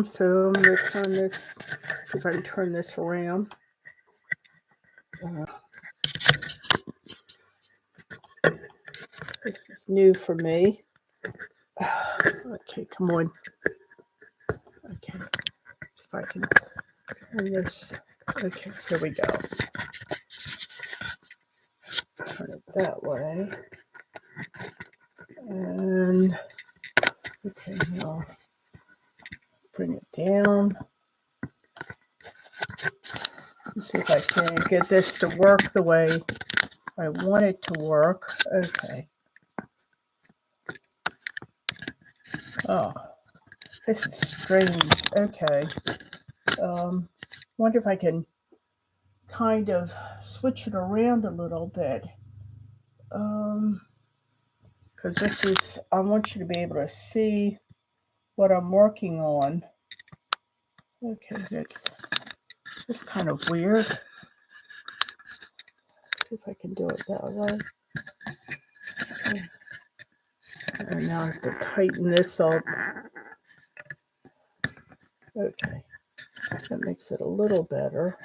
So I'm going to turn this, see if I can turn this around. This is new for me. Okay, come on. Okay, see if I can turn this. Okay, here we go. Turn it that way. And, okay, now bring it down. Let's see if I can get this to work the way I want it to work. Okay. Oh, this is strange. Okay. Wonder if I can kind of switch it around a little bit. Because this is, I want you to be able to see what I'm working on. Okay, it's kind of weird. See if I can do it that way. Okay. And now I have to tighten this up. Okay, that makes it a little better.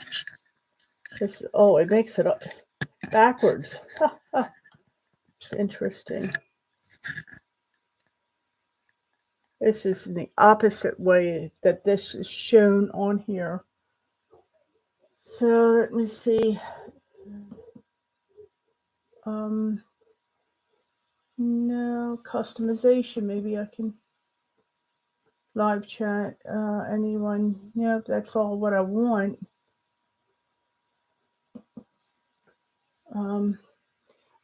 Oh, it makes it backwards. It's interesting. This is the opposite way that this is shown on here. So let me see. No, customization. Maybe I can live chat. Anyone? Yep, that's all what I want.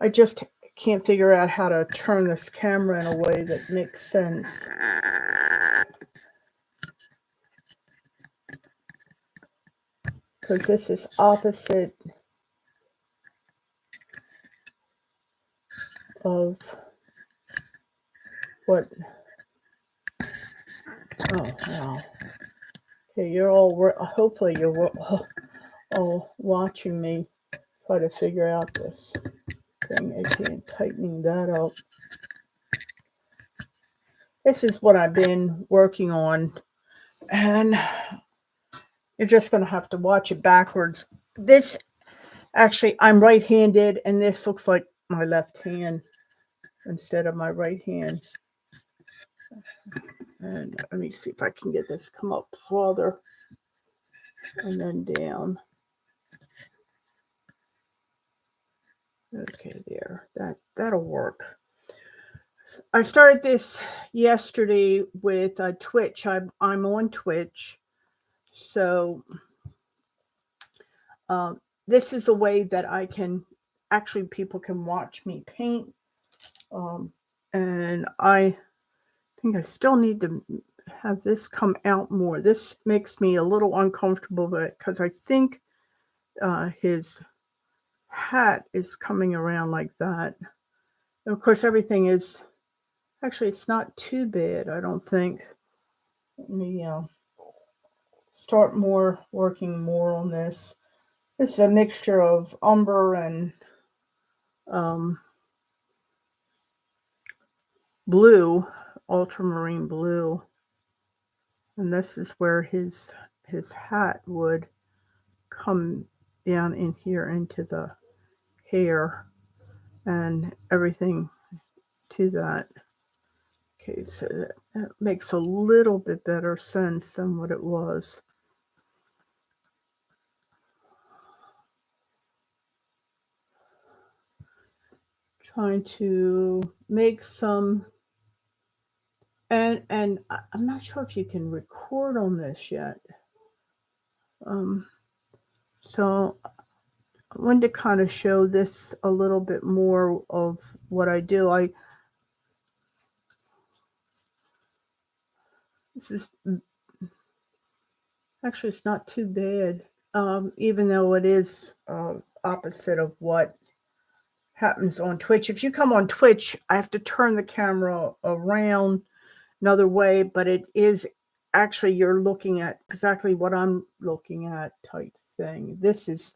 I just can't figure out how to turn this camera in a way that makes sense. Because this is opposite of what. Oh, wow. Okay, you're all, hopefully you're all watching me try to figure out this thing. Okay, tightening that up. This is what I've been working on, and you're just going to have to watch it backwards. This, actually, I'm right-handed, and this looks like my left hand instead of my right hand. And let me see if I can get this come up farther and then down. Okay, there. That'll work. I started this yesterday with Twitch. I'm on Twitch, so this is a way that I can actually, people can watch me paint. And I think I still need to have this come out more. This makes me a little uncomfortable, because I think his hat is coming around like that. And of course, everything is, actually, it's not too bad, I don't think. Let me start working more on this. This is a mixture of umber and blue, ultramarine blue. And this is where his hat would come down in here into the hair and everything to that. Okay, so that makes a little bit better sense than what it was. Trying to make some, and I'm not sure if you can record on this yet. So I wanted to kind of show this a little bit more of what I do. This is actually, it's not too bad, even though it is opposite of what happens on Twitch. If you come on Twitch, I have to turn the camera around another way, but it is actually, you're looking at exactly what I'm looking at type thing. This is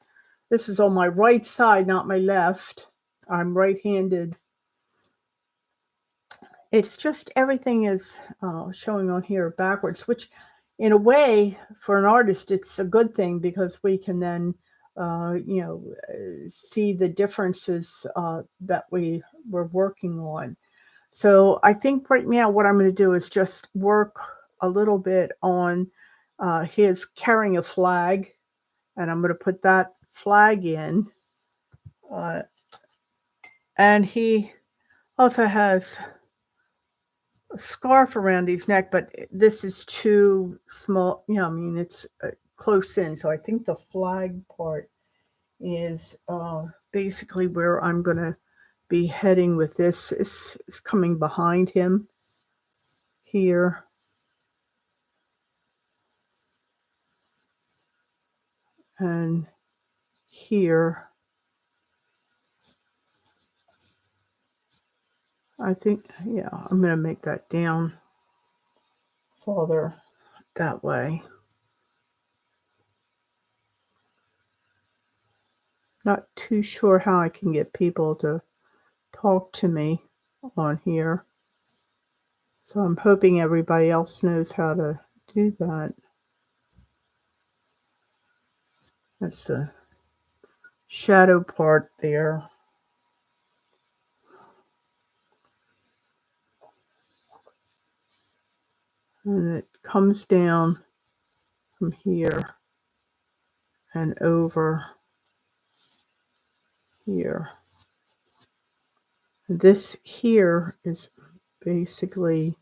on my right side, not my left. I'm right-handed. It's just everything is showing on here backwards, which in a way, for an artist, it's a good thing because we can then, see the differences that we were working on. So I think right now what I'm going to do is just work a little bit on his carrying a flag, and I'm going to put that flag in. Uh, and he also has a scarf around his neck, but this is too small. I mean, it's close in. So I think the flag part is basically where I'm going to be heading with this. This is coming behind him here. And here. I think, yeah, I'm going to make that down farther that way. Not too sure how I can get people to talk to me on here. So I'm hoping everybody else knows how to do that. That's the shadow part there. And it comes down from here and over here. This here is basically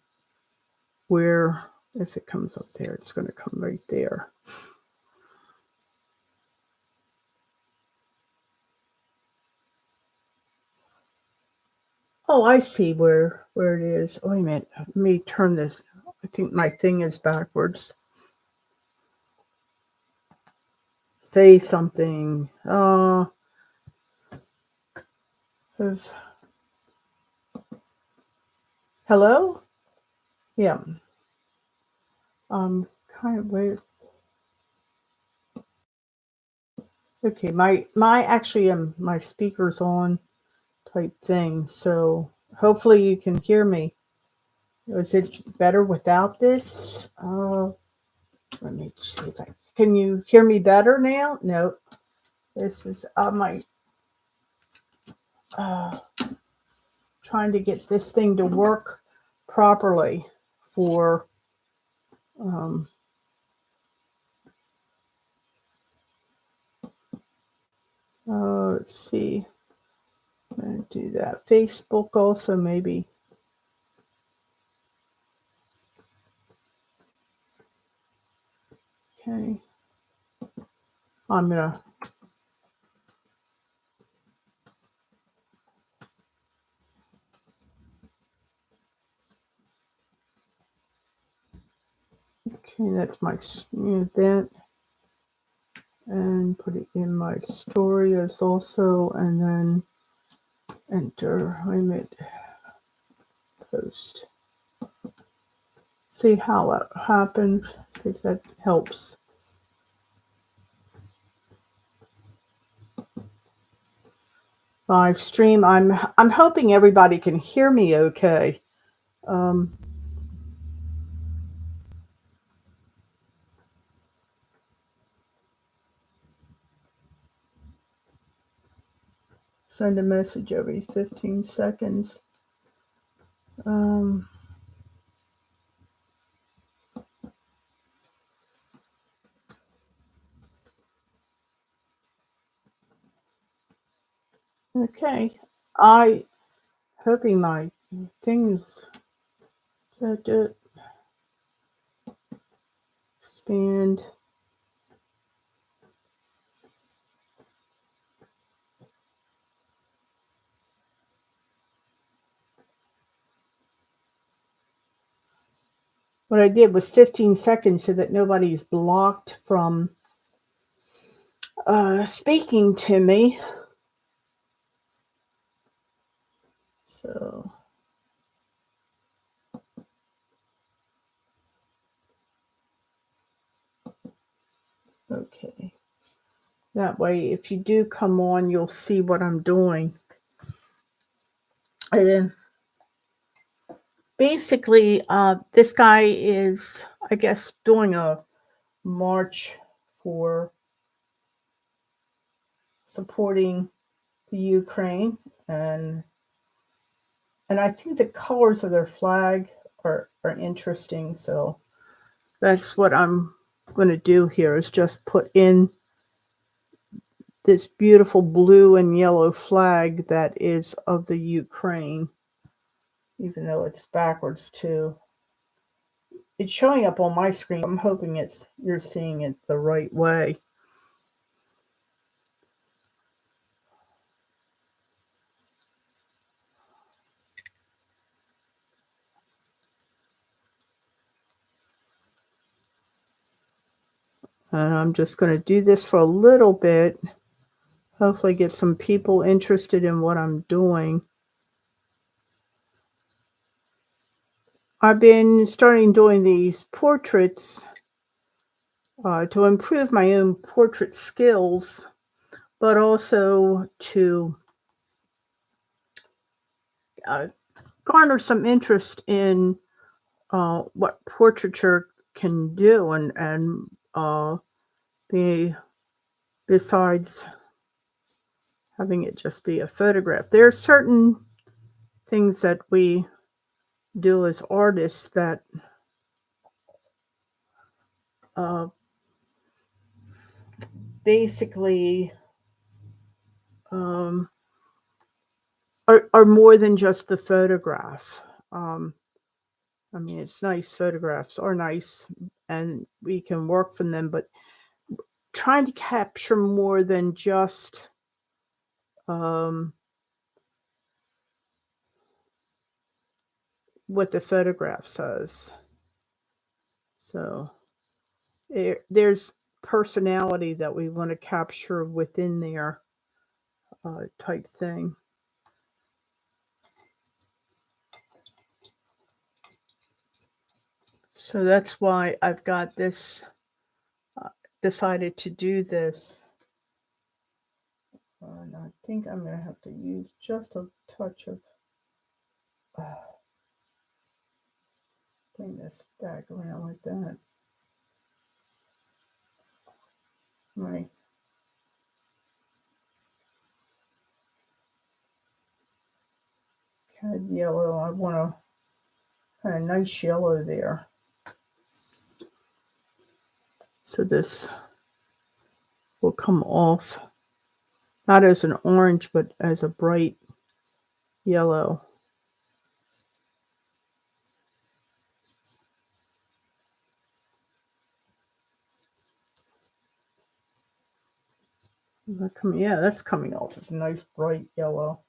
where, if it comes up there, it's going to come right there. Oh, I see where it is. Oh, wait a minute. Let me turn this. I think my thing is backwards. Say something. Hello? Yeah. Kind of wait. Okay, my actually my speaker's on type thing, so hopefully you can hear me. Is it better without this? Let me see if can you hear me better now? No. This is my trying to get this thing to work properly for let's see. I'm going to do that. Facebook also maybe. Okay. I'm going to okay, that's my event. And put it in my story as also, and then enter limit post. See how it happens, if that helps. Live stream. I'm hoping everybody can hear me okay. Send a message every 15 seconds. Okay. I hoping my things to expand. What I did was 15 seconds so that nobody's blocked from speaking to me. So okay. That way, if you do come on, you'll see what I'm doing. And then basically, this guy is, I I guess, doing a march for supporting the Ukraine, and I think the colors of their flag are interesting. So that's what I'm going to do here, is just put in this beautiful blue and yellow flag that is of the Ukraine, even though it's backwards too. It's showing up on my screen. I'm hoping you're seeing it the right way. And I'm just going to do this for a little bit. Hopefully get some people interested in what I'm doing. I've been starting doing these portraits to improve my own portrait skills, but also to garner some interest in what portraiture can do, and besides having it just be a photograph. There are certain things that we do as artists that basically are more than just the photograph. I mean, it's nice. Photographs are nice, and we can work from them, but trying to capture more than just what the photograph says. So there's personality that we want to capture within there, type thing. So that's why I've got this, decided to do this. And I think I'm going to have to use just a touch of, bring this back around like that. Right. Cad yellow. I want a kind of nice yellow there. So this will come off, not as an orange, but as a bright yellow. Yeah, that's coming off as a nice bright yellow.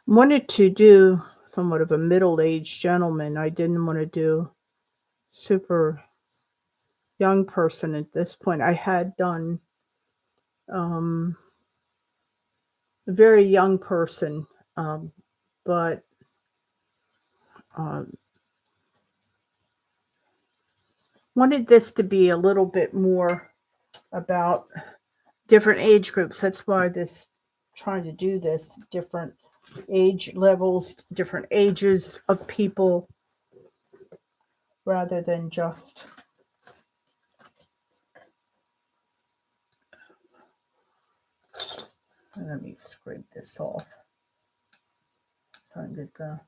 Wanted to do somewhat of a middle-aged gentleman. I didn't want to do super young person at this point. I had done a very young person, but wanted this to be a little bit more about different age groups. That's why trying to do this, different age levels, different ages of people, rather than just let me scrape this off. So I get the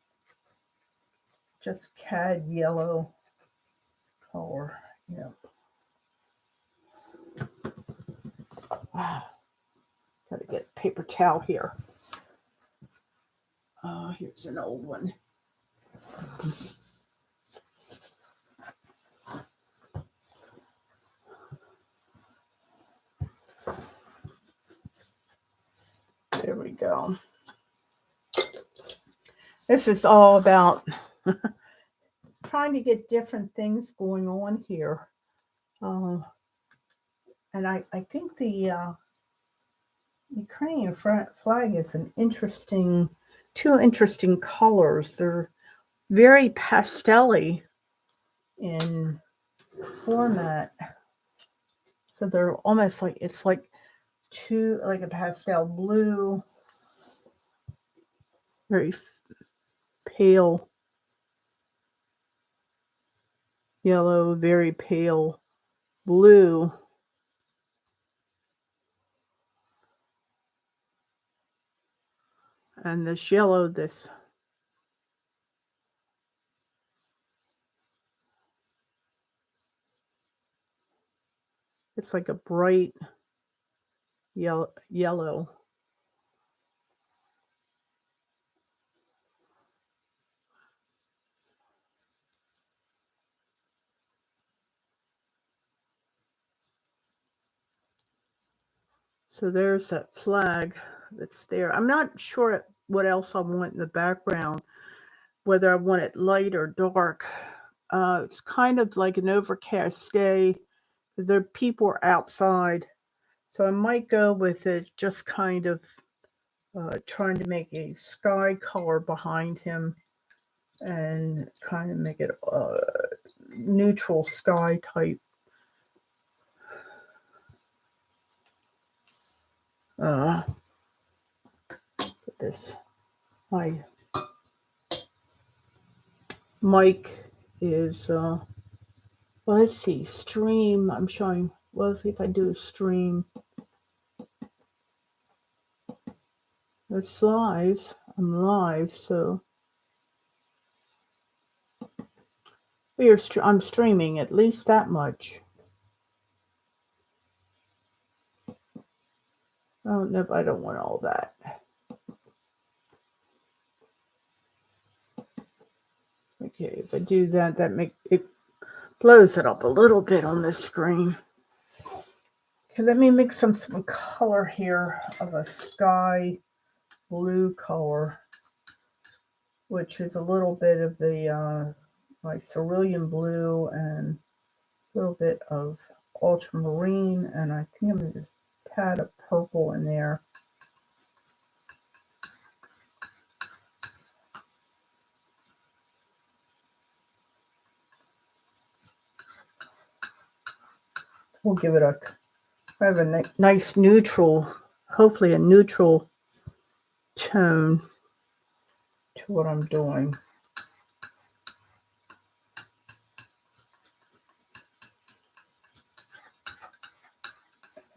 just cad yellow color. Yep. Gotta get a paper towel here. Here's an old one. There we go. This is all about trying to get different things going on here. And I think the Ukrainian flag is two interesting colors. They're very pastel-y in format. So they're almost like, it's like like a pastel blue, very pale yellow, very pale blue. And this yellow, it's like a bright yellow. So there's that flag that's there. I'm not sure what else I want in the background, whether I want it light or dark. It's kind of like an overcast day. There people are outside. So I might go with it just kind of trying to make a sky color behind him and kind of make it a neutral sky type. Put this. My mic is, well, let's see, stream. I'm showing, well, let's see if I do a stream. It's live. I'm live, so I'm streaming at least that much. Oh, no, I don't want all that. Okay, if I do that, it blows it up a little bit on this screen. Okay, let me mix some color here of a sky blue color, which is a little bit of the like cerulean blue and a little bit of ultramarine, and I think I'm going to just tad of purple in there. We'll give it I have a nice neutral, hopefully a neutral tone to what I'm doing.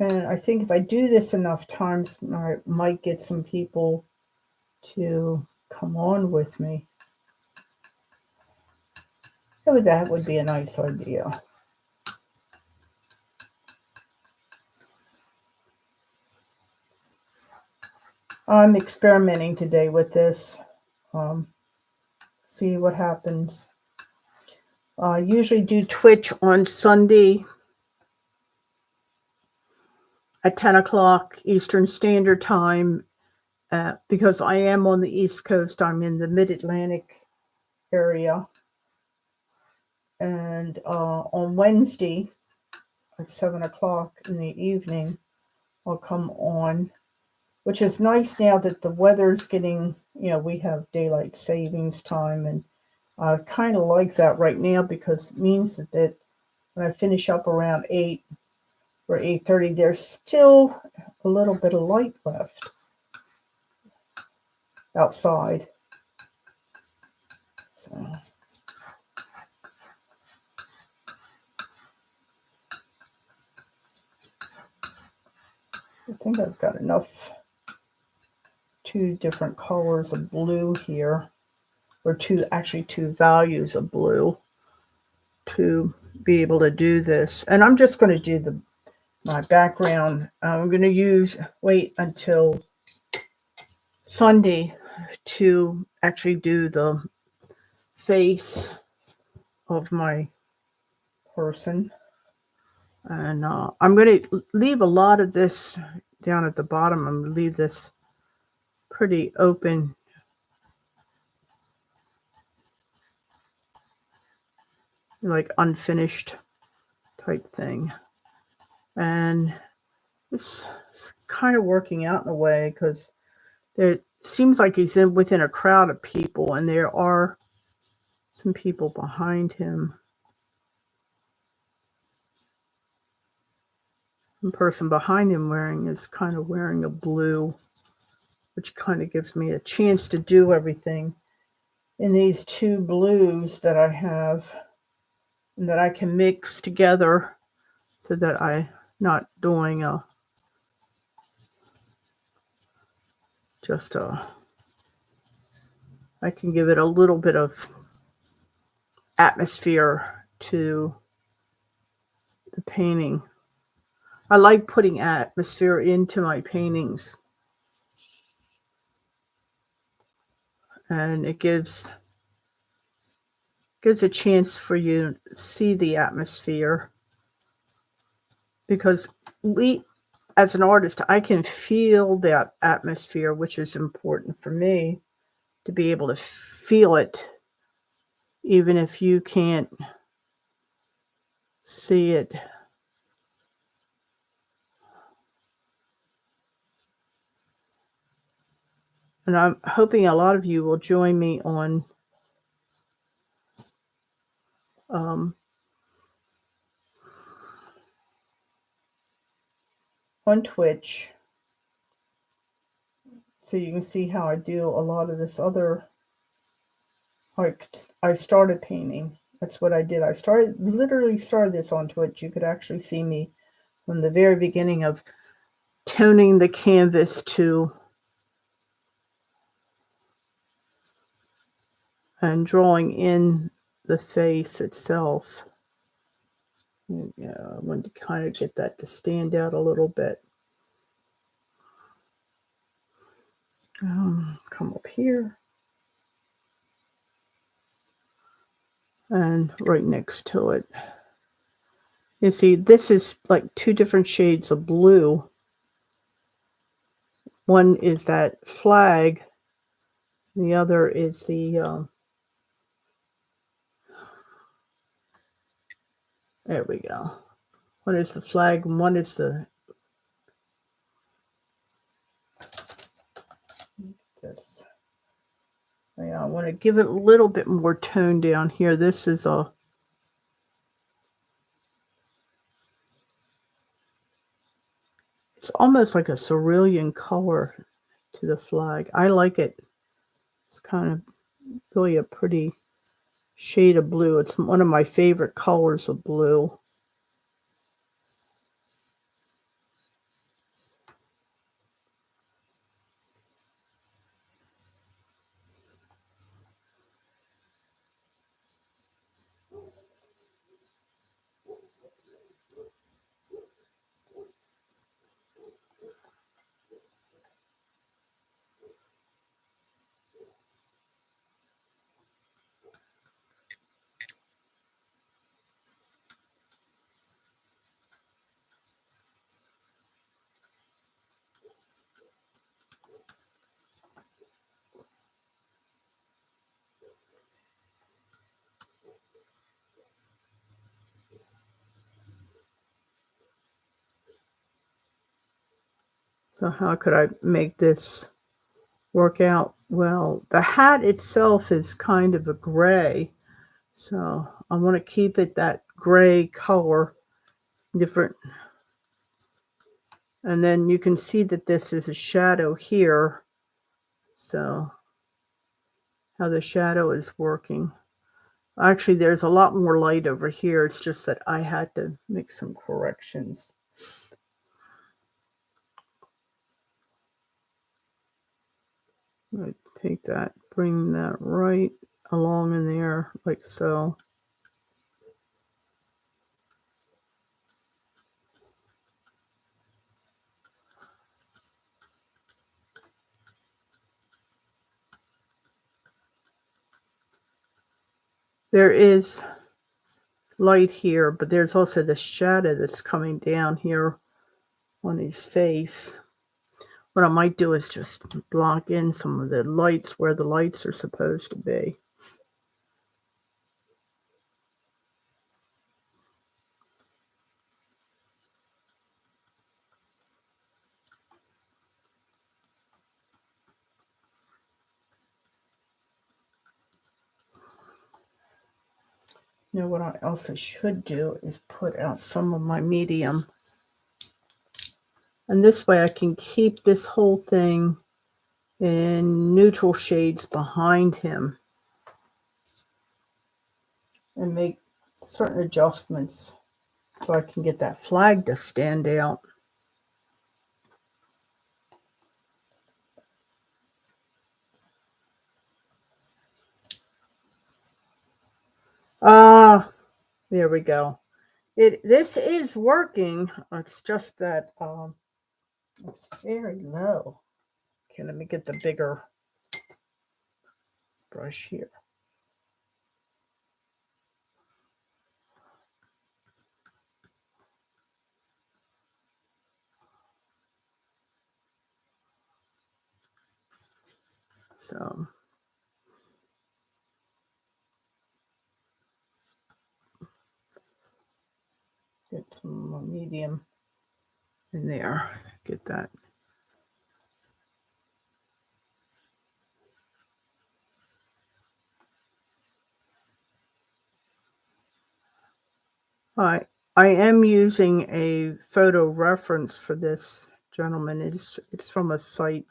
And I think if I do this enough times, I might get some people to come on with me. So that would be a nice idea. I'm experimenting today with this. See what happens. I usually do Twitch on Sunday at 10 o'clock Eastern Standard Time. Because I am on the East Coast, I'm in the Mid-Atlantic area. And on Wednesday at 7 o'clock in the evening, I'll come on, which is nice now that the weather's getting, we have daylight savings time, and I kind of like that right now because it means that when I finish up around 8 or 8:30, there's still a little bit of light left outside. So I think I've got enough, 2 different colors of blue here, or two values of blue to be able to do this. And I'm just going to do my background. I'm going to wait until Sunday to actually do the face of my person. And I'm going to leave a lot of this down at the bottom. I'm going to leave this pretty open. Like unfinished type thing. And it's kind of working out in a way because it seems like he's within a crowd of people, and there are some people behind him. The person behind him is kind of wearing a blue, which kind of gives me a chance to do everything in these two blues that I have and that I can mix together so that I'm not doing I can give it a little bit of atmosphere to the painting. I like putting atmosphere into my paintings, and it gives a chance for you to see the atmosphere, because as an artist, I can feel that atmosphere, which is important for me to be able to feel it, even if you can't see it. And I'm hoping a lot of you will join me on um, Twitch, so you can see how I do a lot of this other. Like, I started painting. That's what I did. I literally started this on Twitch. You could actually see me from the very beginning of toning the canvas to and drawing in the face itself. Yeah, I wanted to kind of get that to stand out a little bit. Come up here. And right next to it. You see, this is like two different shades of blue. One is that flag. The other is the there we go. One is the flag and one is the this. Yeah, I want to give it a little bit more tone down here. This is it's almost like a cerulean color to the flag. I like it. It's kind of really a pretty shade of blue. It's one of my favorite colors of blue. So how could I make this work out? Well, the hat itself is kind of a gray, so I want to keep it that gray color, different. And then you can see that this is a shadow here, so how the shadow is working. Actually, there's a lot more light over here. It's just that I had to make some corrections. I take that, bring that right along in there, like so. There is light here, but there's also the shadow that's coming down here on his face. What I might do is just block in some of the lights where the lights are supposed to be. Now what I also should do is put out some of my medium And this way I can keep this whole thing in neutral shades behind him and make certain adjustments so I can get that flag to stand out. Ah, there we go. This is working. It's just that it's very low. Okay, let me get the bigger brush here. So get some more medium in there. Get that. I am using a photo reference for this gentleman. It's from a site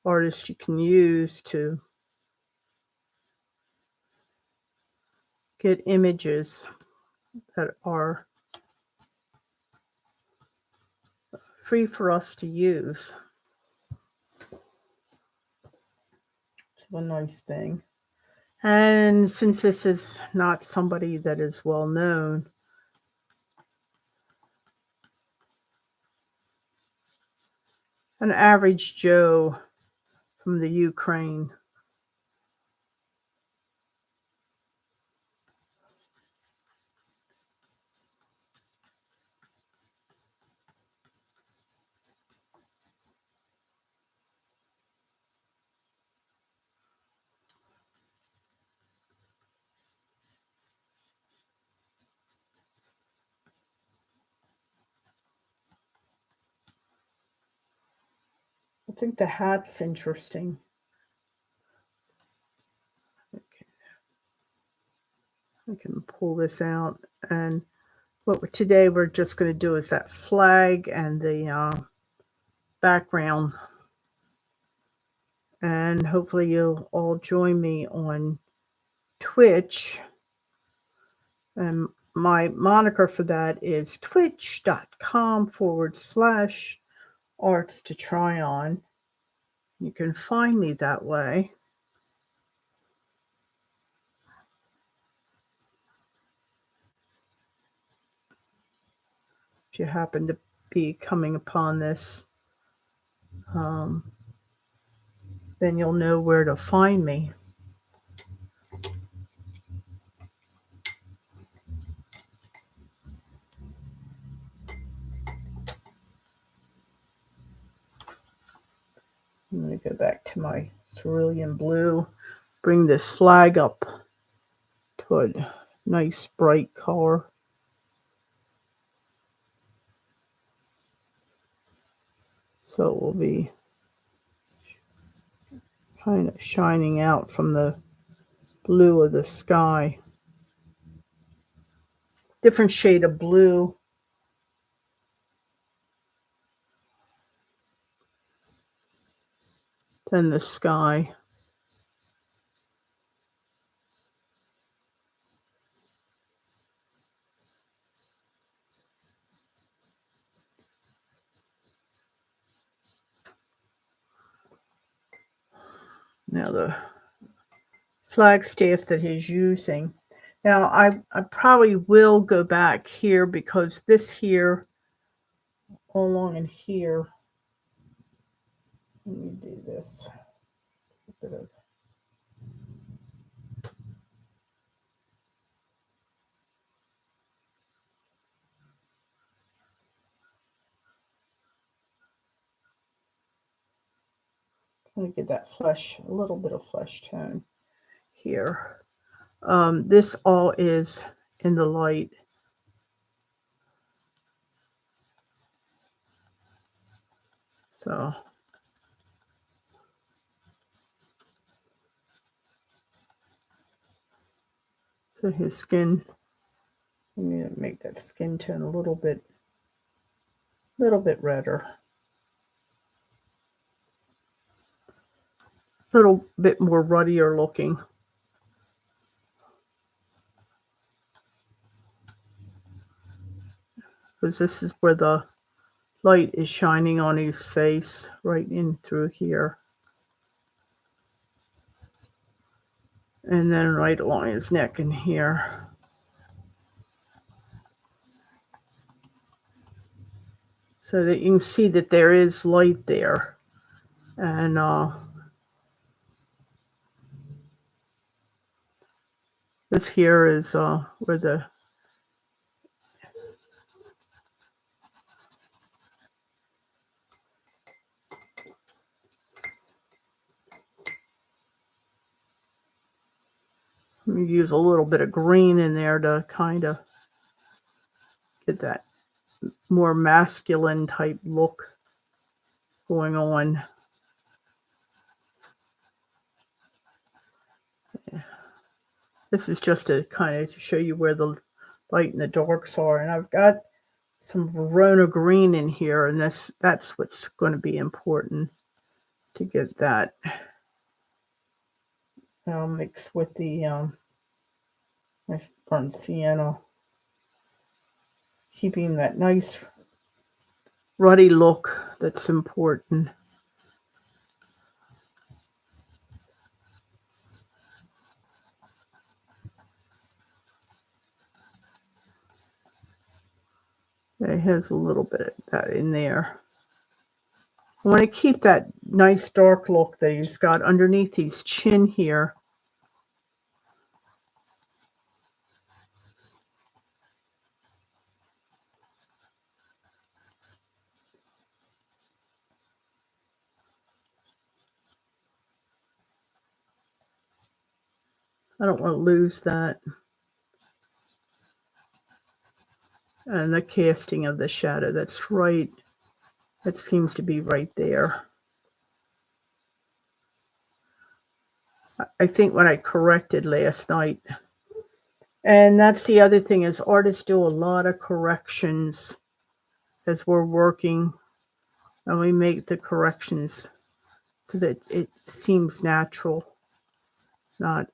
artist you can use to get images that are free for us to use. Which is a nice thing. And since this is not somebody that is well known, an average Joe from the Ukraine. I think the hat's interesting. Okay. I can pull this out, and today we're just going to do is that flag and the background, and hopefully you'll all join me on Twitch. And my moniker for that is twitch.com/arts to try on. You can find me that way. If you happen to be coming upon this, then you'll know where to find me. I'm going to go back to my cerulean blue, bring this flag up to a nice bright color. So it will be kind of shining out from the blue of the sky. Different shade of blue. Than the sky. Now the flagstaff that he's using. Now I probably will go back here because this here, all along in here, let me do this. A bit of I'm going to get that flesh, a little bit of flesh tone here. This all is in the light. So his skin, I'm going to make that skin tone a little bit A little bit redder. A little bit more ruddier looking. Because this is where the light is shining on his face, right in through here. And then right along his neck and here. So that you can see that there is light there. And this here is where the let me use a little bit of green in there to kind of get that more masculine type look going on. Yeah. This is just to kind of show you where the light and the darks are. And I've got some Verona green in here, and that's what's going to be important to get that mixed with the nice burnt sienna, keeping that nice ruddy look that's important. It has a little bit of that in there. I want to keep that nice dark look that he's got underneath his chin here. I don't want to lose that. And the casting of the shadow, that's right. That seems to be right there. I think when I corrected last night. And that's the other thing is artists do a lot of corrections as we're working, and we make the corrections so that it seems natural, not.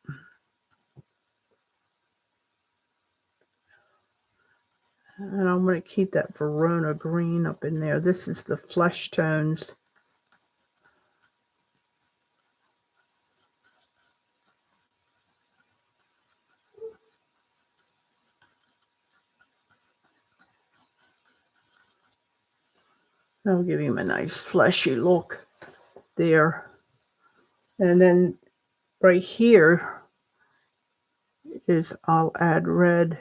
And I'm going to keep that Verona green up in there. This is the flesh tones. That'll give him a nice fleshy look there. And then right here is I'll add red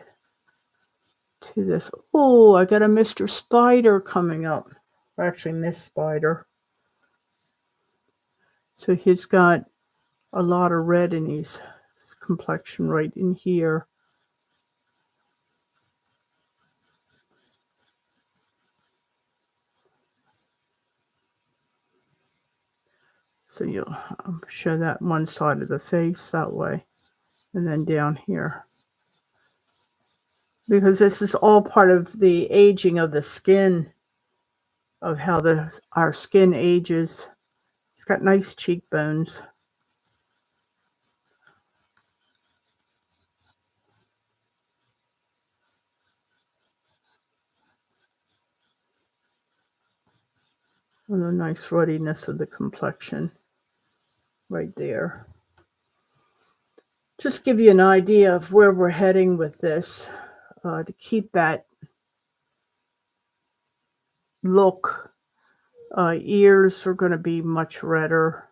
to this. Oh, I got a Mr. Spider coming up. Or actually, Miss Spider. So he's got a lot of red in his complexion right in here. So you'll show that one side of the face that way, and then down here. Because this is all part of the aging of the skin, of how our skin ages. It's got nice cheekbones. And the nice ruddiness of the complexion right there. Just give you an idea of where we're heading with this, to keep that look. Ears are going to be much redder.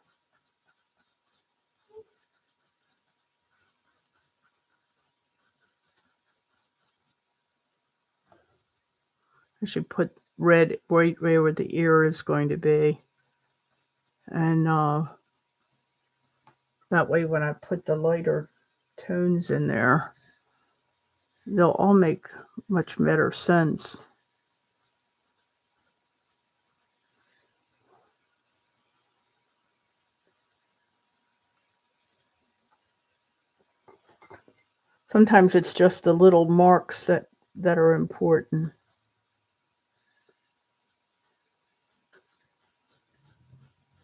I should put red right where the ear is going to be. And that way when I put the lighter tones in there, they'll all make much better sense. Sometimes it's just the little marks that are important.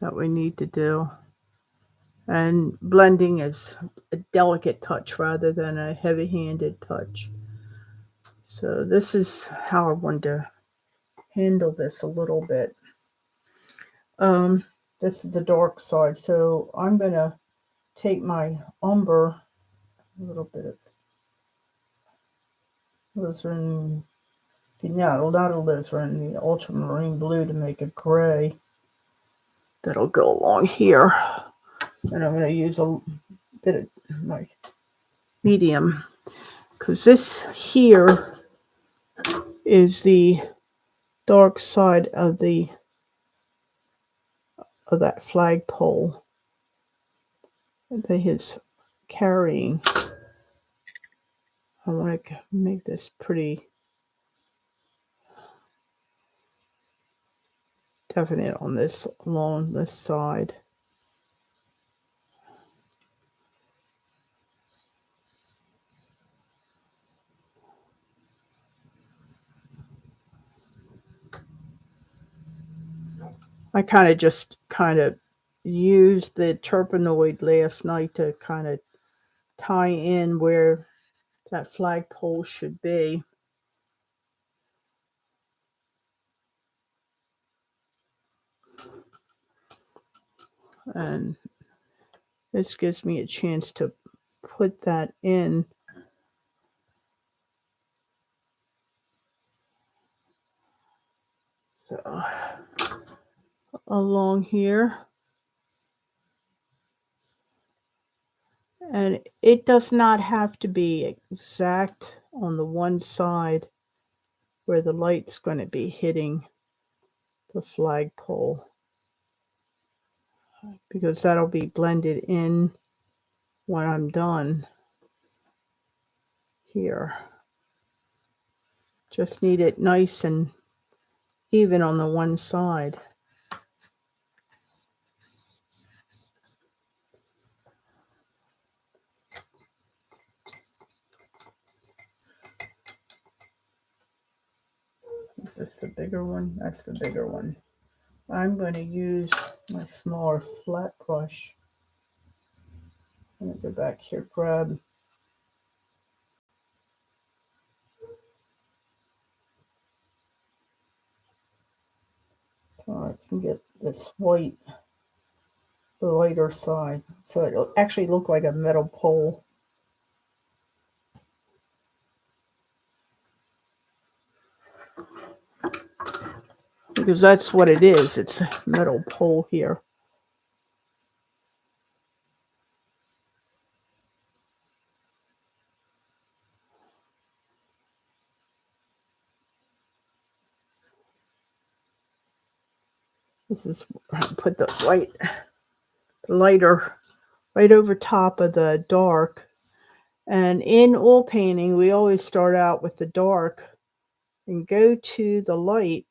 that we need to do. And blending is a delicate touch rather than a heavy-handed touch. So this is how I wanted to handle this a little bit. This is the dark side, so I'm going to take my umber, a little bit of alizarin, no, not alizarin, the ultramarine blue to make a gray. That'll go along here. And I'm going to use a bit of my medium, because this here is the dark side of that flagpole that he's carrying. I want to make this pretty definite on this, along this side. I just used the Turpenoid last night to kind of tie in where that flagpole should be. And this gives me a chance to put that in. So along here. And it does not have to be exact on the one side where the light's going to be hitting the flagpole, because that'll be blended in when I'm done here. Just need it nice and even on the one side. Is this the bigger one? That's the bigger one. I'm going to use my smaller flat brush. I'm going to go back here, grab so I can get this white, the lighter side, so it'll actually look like a metal pole. Because that's what it is. It's a metal pole here. This is put the lighter right over top of the dark. And in oil painting, we always start out with the dark and go to the light,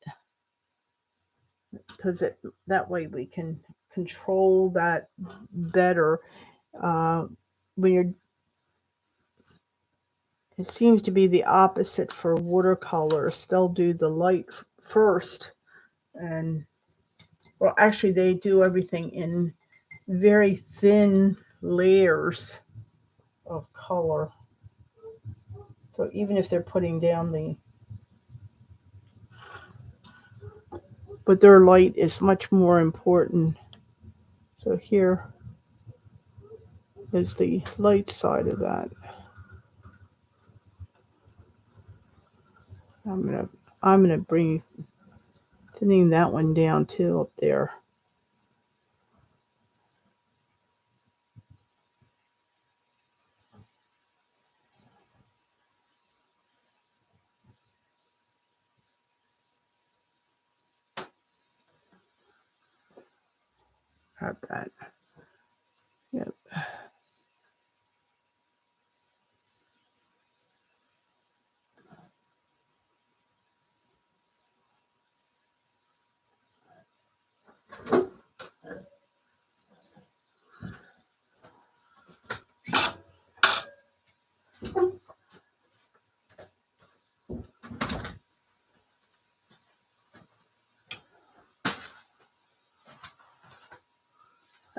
because that way we can control that better. It seems to be the opposite for watercolors. They'll do the light first, and well, actually they do everything in very thin layers of color. So even if they're putting down but their light is much more important. So here is the light side of that. I'm gonna bring thinning that one down too up there. Have that. Yep.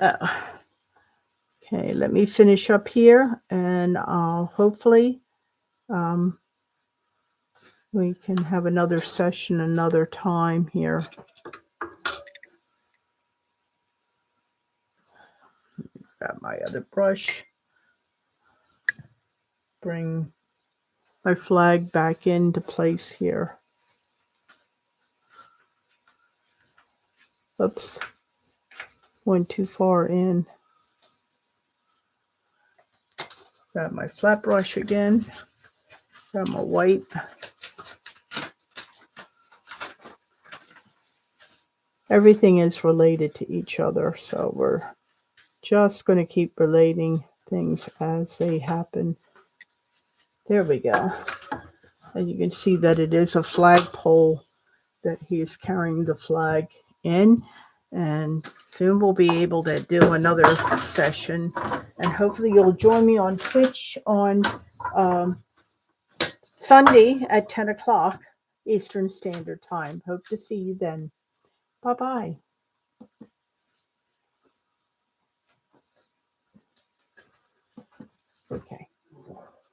Okay, let me finish up here, and hopefully we can have another session another time here. Grab my other brush. Bring my flag back into place here. Oops. Went too far in. Grab my flat brush again. Grab my white. Everything is related to each other, so we're just going to keep relating things as they happen. There we go. And you can see that it is a flagpole that he is carrying the flag in. And soon we'll be able to do another session. And hopefully you'll join me on Twitch on Sunday at 10 o'clock Eastern Standard Time. Hope to see you then. Bye-bye. Okay.